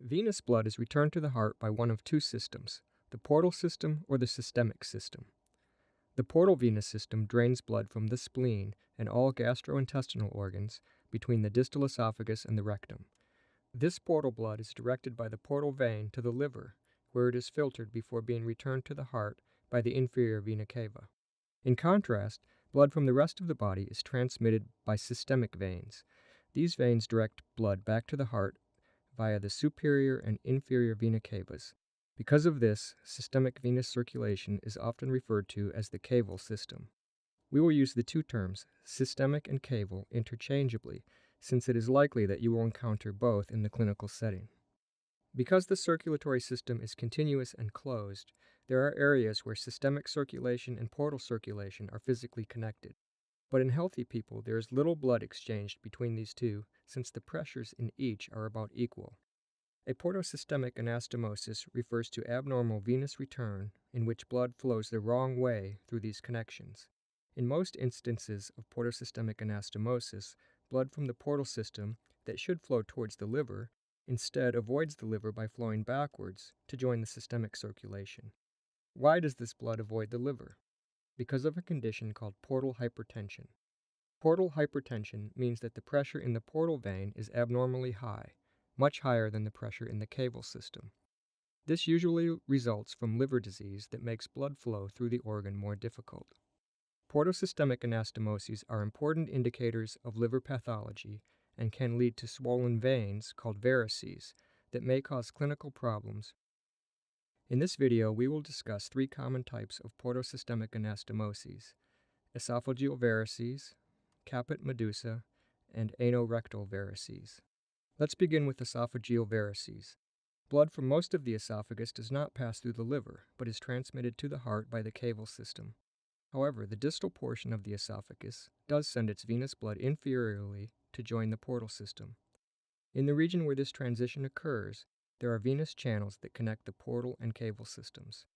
Venous blood is returned to the heart by one of two systems, the portal system or the systemic system. The portal venous system drains blood from the spleen and all gastrointestinal organs between the distal esophagus and the rectum. This portal blood is directed by the portal vein to the liver, where it is filtered before being returned to the heart by the inferior vena cava. In contrast, blood from the rest of the body is transmitted by systemic veins. These veins direct blood back to the heart via the superior and inferior vena cavas. Because of this, systemic venous circulation is often referred to as the caval system. We will use the two terms, systemic and caval, interchangeably, since it is likely that you will encounter both in the clinical setting. Because the circulatory system is continuous and closed, there are areas where systemic circulation and portal circulation are physically connected. But in healthy people, there is little blood exchanged between these two, since the pressures in each are about equal. A portosystemic anastamosis refers to abnormal venous return in which blood flows the wrong way through these connections. In most instances of portosystemic anastamosis, blood from the portal system that should flow towards the liver instead avoids the liver by flowing backwards to join the systemic circulation. Why does this blood avoid the liver? Because of a condition called portal hypertension. Portal hypertension means that the pressure in the portal vein is abnormally high, much higher than the pressure in the caval system. This usually results from liver disease that makes blood flow through the organ more difficult. Portosystemic anastomoses are important indicators of liver pathology and can lead to swollen veins called varices that may cause clinical problems. In this video, we will discuss three common types of portosystemic anastomoses: esophageal varices, caput medusa, and anorectal varices. Let's begin with esophageal varices. Blood from most of the esophagus does not pass through the liver, but is transmitted to the heart by the caval system. However, the distal portion of the esophagus does send its venous blood inferiorly to join the portal system. In the region where this transition occurs, there are venous channels that connect the portal and caval systems.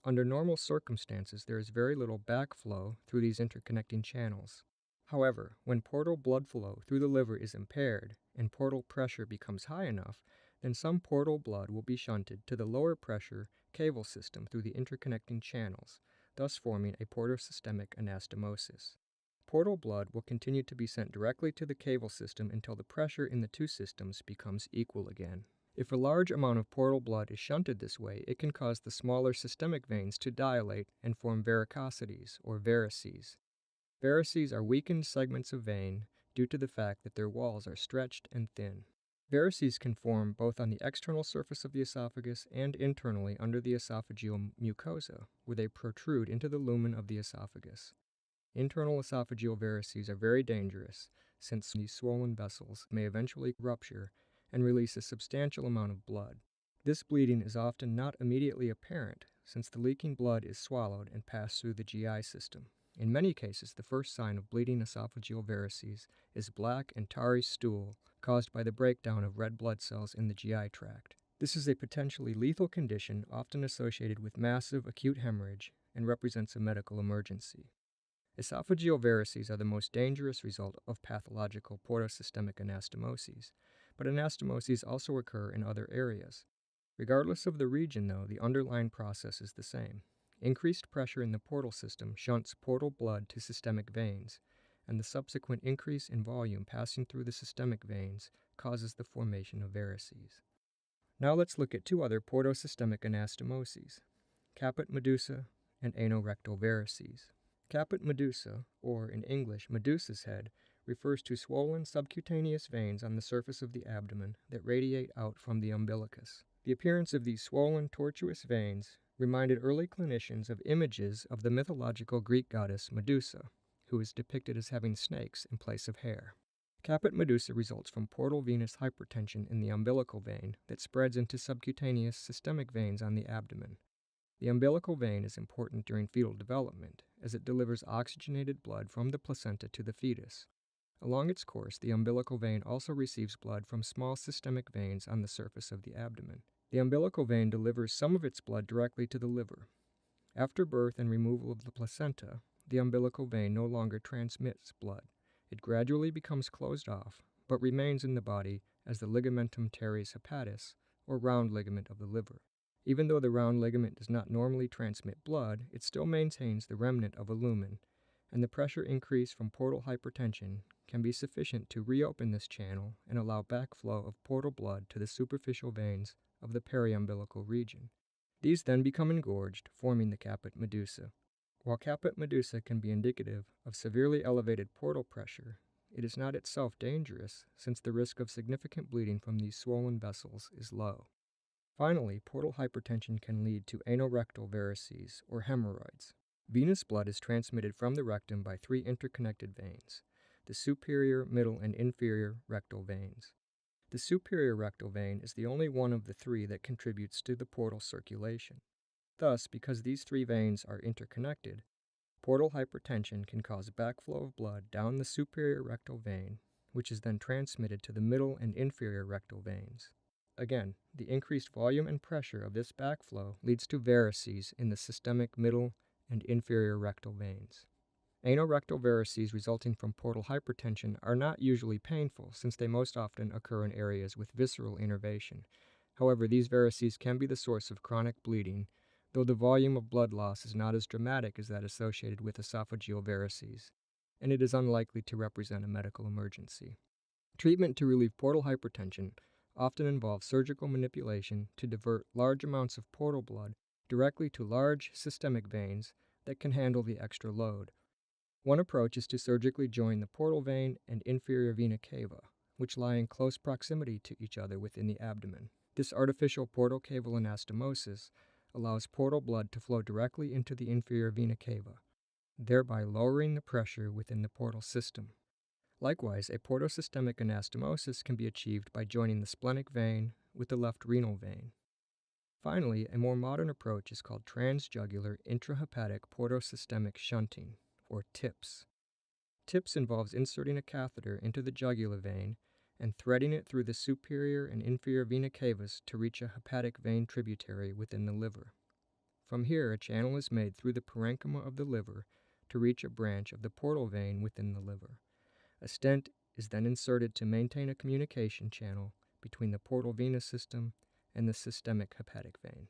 Under normal circumstances, there is very little backflow through these interconnecting channels. However, when portal blood flow through the liver is impaired and portal pressure becomes high enough, then some portal blood will be shunted to the lower pressure caval system through the interconnecting channels, thus forming a portosystemic anastomosis. Portal blood will continue to be sent directly to the caval system until the pressure in the two systems becomes equal again. If a large amount of portal blood is shunted this way, it can cause the smaller systemic veins to dilate and form varicosities or varices. Varices are weakened segments of vein due to the fact that their walls are stretched and thin. Varices can form both on the external surface of the esophagus and internally under the esophageal mucosa, where they protrude into the lumen of the esophagus. Internal esophageal varices are very dangerous, since these swollen vessels may eventually rupture and release a substantial amount of blood. This bleeding is often not immediately apparent, since the leaking blood is swallowed and passed through the GI system. In many cases, the first sign of bleeding esophageal varices is black and tarry stool caused by the breakdown of red blood cells in the GI tract. This is a potentially lethal condition often associated with massive acute hemorrhage and represents a medical emergency. Esophageal varices are the most dangerous result of pathological portosystemic anastomoses, but anastomoses also occur in other areas. Regardless of the region, though, the underlying process is the same. Increased pressure in the portal system shunts portal blood to systemic veins, and the subsequent increase in volume passing through the systemic veins causes the formation of varices. Now let's look at two other portosystemic anastomoses, caput medusa and anorectal varices. Caput medusa, or in English Medusa's head, refers to swollen subcutaneous veins on the surface of the abdomen that radiate out from the umbilicus. The appearance of these swollen, tortuous veins reminded early clinicians of images of the mythological Greek goddess Medusa, who is depicted as having snakes in place of hair. Caput medusa results from portal venous hypertension in the umbilical vein that spreads into subcutaneous systemic veins on the abdomen. The umbilical vein is important during fetal development, as it delivers oxygenated blood from the placenta to the fetus. Along its course, the umbilical vein also receives blood from small systemic veins on the surface of the abdomen. The umbilical vein delivers some of its blood directly to the liver. After birth and removal of the placenta, the umbilical vein no longer transmits blood. It gradually becomes closed off, but remains in the body as the ligamentum teres hepatis, or round ligament of the liver. Even though the round ligament does not normally transmit blood, it still maintains the remnant of a lumen, and the pressure increase from portal hypertension can be sufficient to reopen this channel and allow backflow of portal blood to the superficial veins of the periumbilical region. These then become engorged, forming the caput medusa. While caput medusa can be indicative of severely elevated portal pressure, it is not itself dangerous, since the risk of significant bleeding from these swollen vessels is low. Finally, portal hypertension can lead to anorectal varices, or hemorrhoids. Venous blood is transmitted from the rectum by three interconnected veins, the superior, middle, and inferior rectal veins. The superior rectal vein is the only one of the three that contributes to the portal circulation. Thus, because these three veins are interconnected, portal hypertension can cause backflow of blood down the superior rectal vein, which is then transmitted to the middle and inferior rectal veins. Again, the increased volume and pressure of this backflow leads to varices in the systemic middle and inferior rectal veins. Anorectal varices resulting from portal hypertension are not usually painful, since they most often occur in areas with visceral innervation. However, these varices can be the source of chronic bleeding, though the volume of blood loss is not as dramatic as that associated with esophageal varices, and it is unlikely to represent a medical emergency. Treatment to relieve portal hypertension often involves surgical manipulation to divert large amounts of portal blood directly to large systemic veins that can handle the extra load. One approach is to surgically join the portal vein and inferior vena cava, which lie in close proximity to each other within the abdomen. This artificial portacaval anastamosis allows portal blood to flow directly into the inferior vena cava, thereby lowering the pressure within the portal system. Likewise, a portosystemic anastomosis can be achieved by joining the splenic vein with the left renal vein. Finally, a more modern approach is called transjugular intrahepatic portosystemic shunting, or TIPS. TIPS involves inserting a catheter into the jugular vein and threading it through the superior and inferior vena cavas to reach a hepatic vein tributary within the liver. From here, a channel is made through the parenchyma of the liver to reach a branch of the portal vein within the liver. A stent is then inserted to maintain a communication channel between the portal venous system and the systemic hepatic vein.